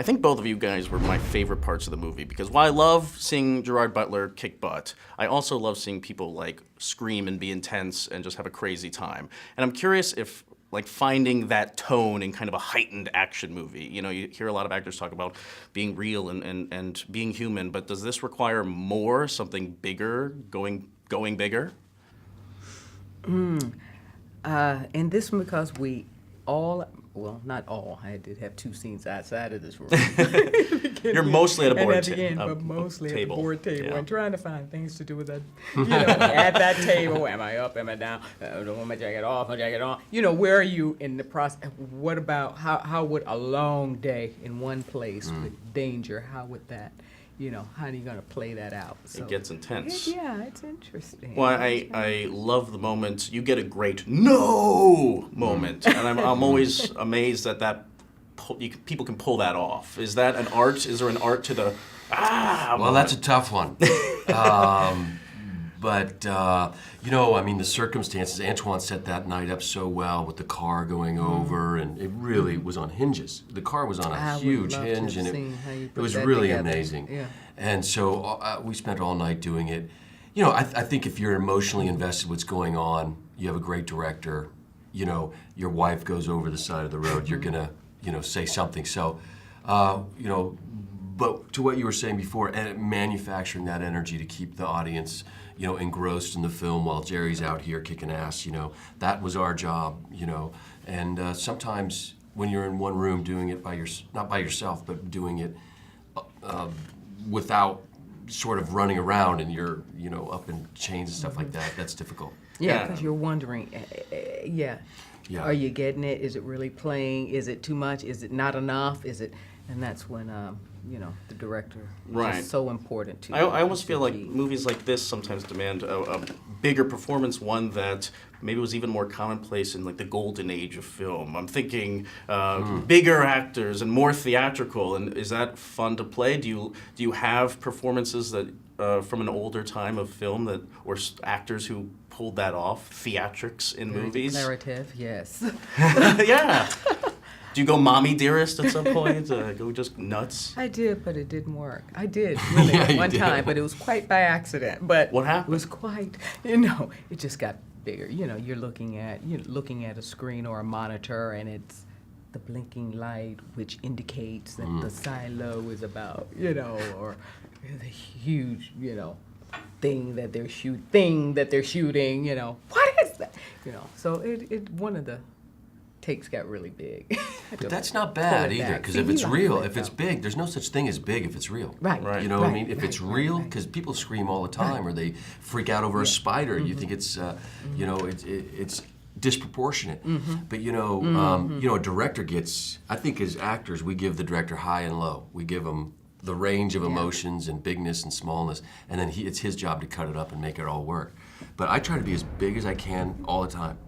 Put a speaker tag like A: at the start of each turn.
A: I think both of you guys were my favorite parts of the movie because while I love seeing Gerard Butler kick butt, I also love seeing people like scream and be intense and just have a crazy time. And I'm curious if like finding that tone in kind of a heightened action movie. You know, you hear a lot of actors talk about being real and being human, but does this require more, something bigger, going bigger?
B: In this one, because we all, well, not all, I did have 2 scenes outside of this room.
A: You're mostly at a board
B: and at the end, but mostly at the board table,
A: yeah.
B: and trying to find things to do with that, you know, at that table. Am I up? Am I down? Do I want my jacket off? My jacket on? You know, where are you in the process? What about, how would a long day in one place with danger, how would that, you know, how are you going to play that out? So,
A: It gets intense.
B: yeah, it's interesting.
A: Well, I love the moment, you get a great no moment, and I'm always amazed that people can pull that off. Is that an art? Is there an art to the
C: Well,
A: moment?
C: that's a tough one. But, you know, I mean, the circumstances, Antoine set that night up so well with the car going over, and it really was on hinges. The car was on a huge hinge, and it was really amazing.
B: Yeah.
C: And so we spent all night doing it. You know, I think if you're emotionally invested in what's going on, you have a great director, you know, your wife goes over the side of the road, you're going to, you know, say something. So, you know, but to what you were saying before, and manufacturing that energy to keep the audience, you know, engrossed in the film while Jerry's out here kicking ass, you know, that was our job, you know. And sometimes when you're in one room doing it not by yourself, but doing it without sort of running around and you're, you know, up in chains and stuff like that, that's difficult.
B: Yeah, because you're wondering, yeah. Are you getting it? Is it really playing? Is it too much? Is it not enough? Is it? And that's when, you know, the director
A: Right.
B: is so important to you.
A: I almost feel like movies like this sometimes demand a bigger performance, one that maybe was even more commonplace in like the golden age of film. I'm thinking bigger actors and more theatrical. And is that fun to play? Do you have performances that from an older time of film that or actors who pulled that off, theatrics in movies?
B: Declarative, yes.
A: Yeah. Do you go mommy dearest at some point? Go just nuts?
B: I did, but it didn't work. I did, really, one time, but it was quite by accident. But
A: What happened?
B: It was quite, you know, it just got bigger. You know, you're looking at a screen or a monitor, and it's the blinking light, which indicates that the silo is about, you know, or the huge, you know, thing that they're shooting, you know. What is that? You know, so it one of the takes got really big.
C: But that's not bad either, because if it's real, if it's big, there's no such thing as big if it's real.
B: Right.
A: Right.
C: You know what I mean? If it's real, because people scream all the time, or they freak out over a spider. You think it's, you know, it's disproportionate. But you know, a director gets. I think as actors, we give the director high and low. We give him the range of emotions and bigness and smallness, and then it's his job to cut it up and make it all work. But I try to be as big as I can all the time.